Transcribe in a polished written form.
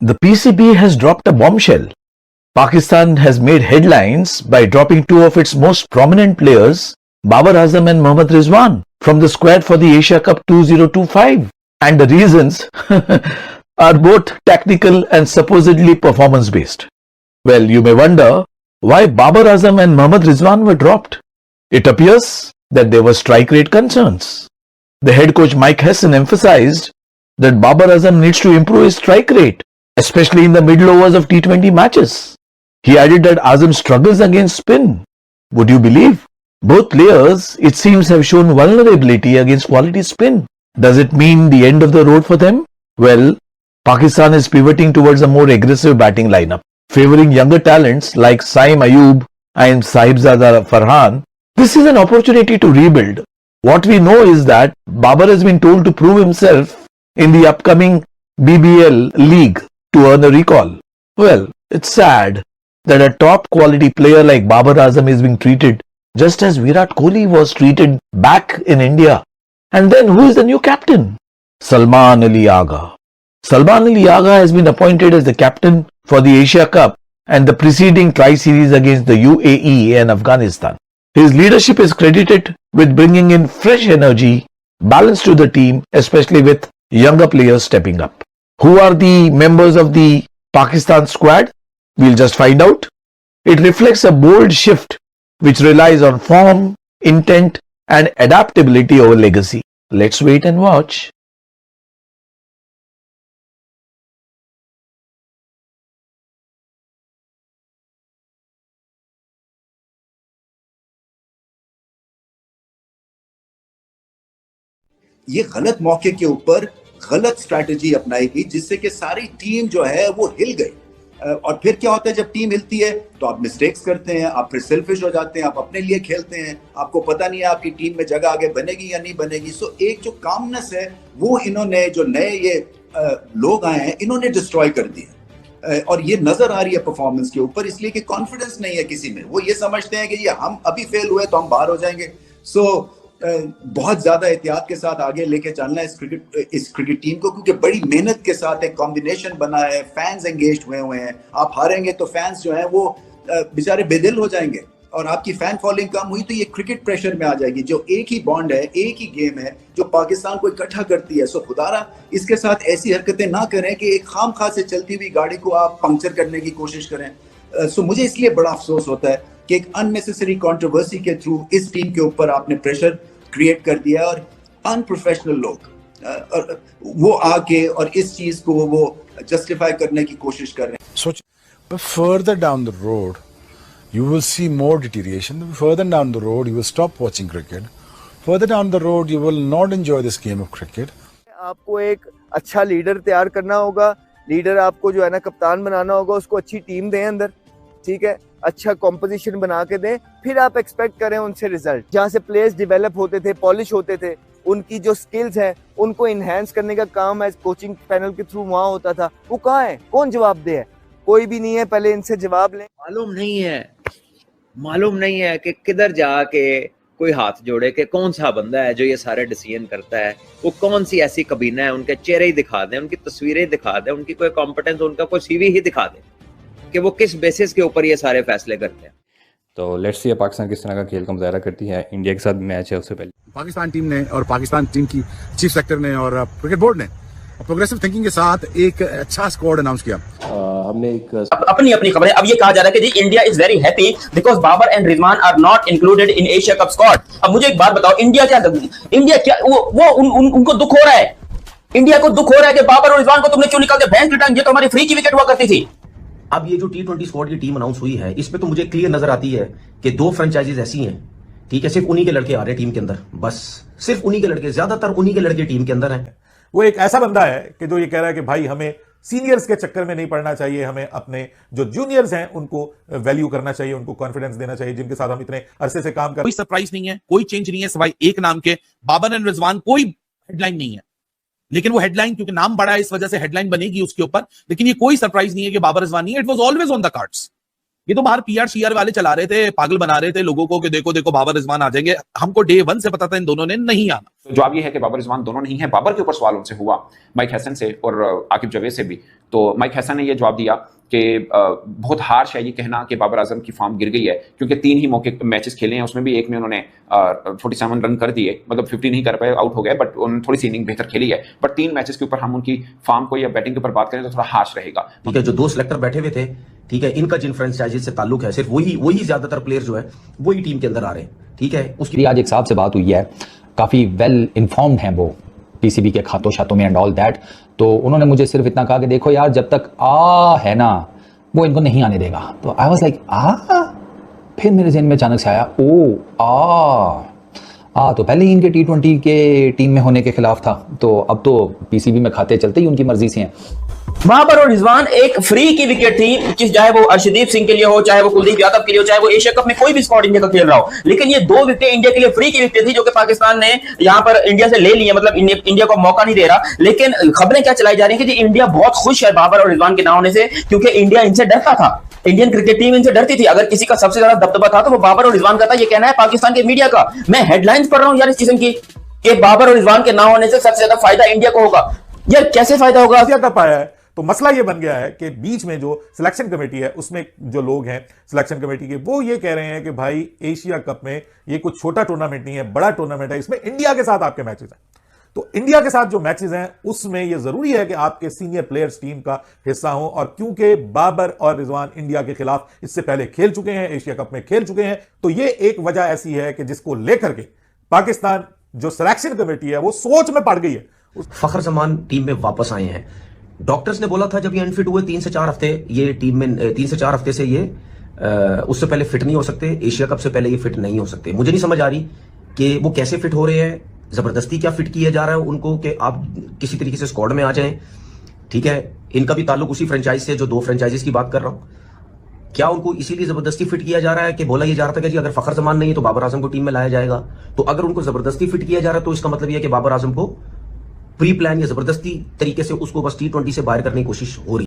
The PCB has dropped a bombshell. Pakistan has made headlines by dropping two of its most prominent players, Babar Azam and Mohammad Rizwan, from the squad for the Asia Cup 2025. And the reasons are both technical and supposedly performance based. Well, you may wonder why Babar Azam and Mohammad Rizwan were dropped. It appears that there were strike rate concerns. The head coach Mike Hesson emphasized that Babar Azam needs to improve his strike rate, especially in the middle overs of T20 matches. He added that Azam struggles against spin. Would you believe? Both players, it seems, have shown vulnerability against quality spin. Does it mean the end of the road for them? Well, Pakistan is pivoting towards a more aggressive batting lineup, favoring younger talents like Saim Ayub and Sahibzada Farhan. This is an opportunity to rebuild. What we know is that Babar has been told to prove himself in the upcoming BBL league to earn a recall. Well, it's sad that a top quality player like Babar Azam is being treated just as Virat Kohli was treated back in India. And then who is the new captain? Salman Ali Agha. Salman Ali Agha has been appointed as the captain for the Asia Cup and the preceding tri-series against the UAE and Afghanistan. His leadership is credited with bringing in fresh energy, balance to the team, especially with younger players stepping up. Who are the members of the Pakistan squad? We'll just find out. It reflects a bold shift which relies on form, intent and adaptability over legacy. Let's wait and watch. ये गलत मौके के ऊपर गलत strategy अपनाई गई जिससे कि सारी टीम जो है वो हिल गई। और फिर क्या होता है जब टीम हिलती है तो आप मिस्टेक्स करते हैं, आप फिर सेल्फिश हो जाते हैं, आप अपने लिए खेलते हैं, आपको पता नहीं है आपकी टीम में जगह आगे बनेगी या नहीं बनेगी। सो एक जो कामनेस है वो इन्होंने जो नए ये लोग आए हैं इन्होंने डिस्ट्रॉय कर दिया और ये नजर आ रही है परफॉर्मेंस के ऊपर, इसलिए कि कॉन्फिडेंस नहीं है किसी में। वो ये समझते हैं कि ये हम अभी फेल हुए तो हम बाहर हो जाएंगे। सो बहुत ज्यादा एहतियात के साथ आगे लेके चलना है इस क्रिकेट टीम को, क्योंकि बड़ी मेहनत के साथ एक कॉम्बिनेशन बना है, फैंस एंगेज हुए हैं। आप हारेंगे तो फैंस जो है वो बेचारे बेदिल हो जाएंगे और आपकी फैन फॉलोइंग कम हुई तो ये क्रिकेट प्रेशर में आ जाएगी। जो एक ही बॉन्ड है, एक ही गेम है जो पाकिस्तान को इकट्ठा करती है। सो खुदारा इसके साथ ऐसी हरकतें ना करें कि एक खामखा से चलती हुई गाड़ी को आप पंक्चर करने की कोशिश करें। सो मुझे इसलिए बड़ा अफसोस होता है कि एक अननेसेसरी कंट्रोवर्सी के थ्रू इस टीम के ऊपर आपने प्रेशर क्रिएट कर दिया और अनप्रोफेशनल लोग वो आके और इस चीज को वो जस्टिफाई करने की कोशिश कर रहे हैं। सोच, but further down the road you will see more deterioration. Further down the road you will stop watching cricket. Further down the road you will not enjoy this game of cricket. आपको एक अच्छा leader तैयार करना होगा, leader आपको जो है ना कप्तान बनाना होगा, उसको अच्छी टीम दें अंदर, ठीक है, अच्छा कॉम्पोजिशन बना के दें, फिर आप एक्सपेक्ट करें उनसे रिजल्ट। जहाँ से प्लेयर्स डेवलप होते थे, पॉलिश होते थे, उनकी जो स्किल्स हैं उनको इनहेंस करने का काम एज कोचिंग पैनल के थ्रू वहाँ होता था। वो कहाँ है? कौन जवाब दे? कोई भी नहीं है। पहले इनसे जवाब लें। मालूम नहीं है कि किधर जाके कोई हाथ जोड़े कि कौन सा बंदा है जो ये सारे डिसीजन करता है, वो कौन सी ऐसी कबीना है, उनके चेहरे ही दिखा दें, उनकी तस्वीरें दिखा दें, उनकी कोई कॉम्पिटेंस, उनका कोई सीवी ही दिखा दें कि वो किस बेसिस के ऊपर ये सारे फैसले करते हैं। तो लेट्स सी पाकिस्तान किस तरह का खेल का मुजाहरा करती है। इंडिया के साथ मैच है, उससे पहले पाकिस्तान टीम ने और पाकिस्तान टीम की चीफ सेक्रेटरी ने और क्रिकेट बोर्ड ने प्रोग्रेसिव थिंकिंग के साथ एक अच्छा स्क्वाड अनाउंस किया। हमने एक अपनी खबरें। अब ये कहा जा रहा है कि जी India is very happy because Babar and Rizwan are not included in Asia cup squad. अब मुझे एक बात बताओ, इंडिया क्या उनको दुख हो रहा है? इंडिया को दुख हो रहा है कि बाबर और रिजवान को तुमने क्यों निकाल दिया? भैंस लटांग, ये तो हमारी फ्री की विकेट हुआ करती थी। अब ये जो T20 स्क्वाड की टीम अनाउंस हुई है इसमें तो मुझे क्लियर नजर आती है कि दो फ्रेंचाइजीज ऐसी हैं, ठीक है, सिर्फ उन्हीं के लड़के आ रहे हैं टीम के अंदर, बस सिर्फ उन्हीं के लड़के, ज्यादातर उन्हीं के लड़के टीम के अंदर हैं। वो एक ऐसा बंदा है कि जो ये कह रहा है कि भाई हमें सीनियर्स के चक्कर में नहीं पड़ना चाहिए, हमें अपने जो जूनियर्स हैं उनको वैल्यू करना चाहिए, उनको कॉन्फिडेंस देना चाहिए, जिनके साथ हम इतने अरसे से काम कर। कोई सरप्राइज नहीं है, कोई चेंज नहीं है सिवाय एक नाम के, बाबर एंड रिजवान। कोई हेडलाइन नहीं है, लेकिन वो हेडलाइन क्योंकि नाम बड़ा है इस वजह से हेडलाइन बनेगी उसके ऊपर, लेकिन ये कोई सरप्राइज नहीं है कि बाबर रिजवान नहीं है। It was always on the cards, ये तो बाहर पीआर सीआर वाले चला रहे थे, पागल बना रहे थे लोगों को कि देखो देखो बाबर रिजवान आ जाएंगे। हमको डे 1 से पता था इन दोनों ने नहीं आना। तो जवाब ये है कि बाबर रिजवान दोनों नहीं है। बाबर के ऊपर सवाल उनसे हुआ, माइक हसन से और आकिब जावेद से भी। तो माइक हसन ने यह जवाब दिया कि बहुत हार्श है ये कहना कि बाबर आजम की फॉर्म गिर गई है, क्योंकि 3 ही मौके मैचेस खेले हैं, उसमें भी एक में उन्होंने 47 रन कर दिए, मतलब 50 नहीं कर पाए, आउट हो गए, बट उन्होंने थोड़ी सी इनिंग बेहतर खेली है। बट 3 मैचेस के ऊपर हम उनकी फॉर्म को या बैटिंग के ऊपर बात करें तो थोड़ा हार्श रहेगा। ठीक है, जो 2 सिलेक्टर बैठे हुए थे, ठीक है, इनका जिन फ्रेंचाइजी से ताल्लुक है, सिर्फ वही ज्यादातर प्लेयर जो है वही टीम के अंदर आ रहे हैं। ठीक है, उसकी आज एक साहब से बात हुई है, काफ़ी वेल इन्फॉर्म्ड हैं वो पीसीबी के खातों शातों में एंड ऑल दैट। तो उन्होंने मुझे सिर्फ इतना कहा कि देखो यार, जब तक आ है ना वो इनको नहीं आने देगा। तो आई वाज लाइक फिर मेरे जहन में अचानक से आया तो पहले ही इनके T20 के टीम में होने के खिलाफ था, तो अब तो पीसीबी में खाते चलते ही उनकी मर्जी से हैं। बाबर और रिजवान एक फ्री की विकेट थी, कि चाहे वो अर्शदीप सिंह के लिए हो, चाहे वो कुलदीप यादव के लिए हो, चाहे वो एशिया कप में कोई भी स्क्वाड इंडिया का खेल रहा हो, लेकिन ये 2 विकेटें इंडिया के लिए फ्री की विकेट थी, जो कि पाकिस्तान ने यहां पर इंडिया से ले ली है, मतलब इंडिया को मौका नहीं दे रहा। लेकिन खबरें क्या चलाई जा रही है कि इंडिया बहुत खुश है बाबर और रिजवान के ना होने से, क्योंकि इंडिया इनसे डरता था, इंडियन क्रिकेट टीम इनसे डरती थी। अगर किसी का सबसे ज्यादा दबदबा था तो वो बाबर और रिजवान का था। ये कहना है पाकिस्तान के मीडिया का। मैं हेडलाइंस पढ़ रहा हूं यार इस किस्म की कि बाबर और रिजवान के ना होने से सबसे ज्यादा फायदा इंडिया को होगा। यार कैसे फायदा होगा? तब आया है तो मसला ये बन गया है कि बीच में जो सिलेक्शन कमेटी है उसमें जो लोग हैं सिलेक्शन कमेटी के, वो ये कह रहे हैं कि भाई एशिया कप में ये कुछ छोटा टूर्नामेंट नहीं है, बड़ा टूर्नामेंट है, इसमें इंडिया के साथ आपके मैचेस हैं। तो इंडिया के साथ जो मैचेस हैं उसमें यह जरूरी है कि आपके सीनियर प्लेयर्स टीम का हिस्सा हो, और क्योंकि बाबर और रिजवान इंडिया के खिलाफ इससे पहले खेल चुके हैं, एशिया कप में खेल चुके हैं, तो यह एक वजह ऐसी है कि जिसको लेकर के पाकिस्तान जो सिलेक्शन कमेटी है वो सोच में पड़ गई है। फखर जमान टीम में वापस आए हैं। डॉक्टर्स ने बोला था जब ये अनफिट हुए 3 से 4 हफ्ते ये टीम में 3 से 4 हफ्ते से ये उससे पहले फिट नहीं हो सकते, एशिया कप से पहले ये फिट नहीं हो सकते। मुझे नहीं समझ आ रही कि वो कैसे फिट हो रहे हैं, जबरदस्ती क्या फिट किया जा रहा है उनको कि आप किसी तरीके से स्क्वाड में आ जाएं। ठीक है, इनका भी ताल्लुक उसी फ्रेंचाइज से जो 2 फ्रेंचाइजीज की बात कर रहा हूं। क्या उनको इसीलिए जबरदस्ती फिट किया जा रहा है कि बोला ये जा रहा था कि जी अगर फखर जमान नहीं है तो बाबर आजम को टीम में लाया जाएगा। तो अगर उनको जबरदस्ती फिट किया जा रहा है तो इसका मतलब यह है कि बाबर आजम को प्री प्लान या जबरदस्ती तरीके से उसको बस T20 से बाहर करने की कोशिश हो रही है।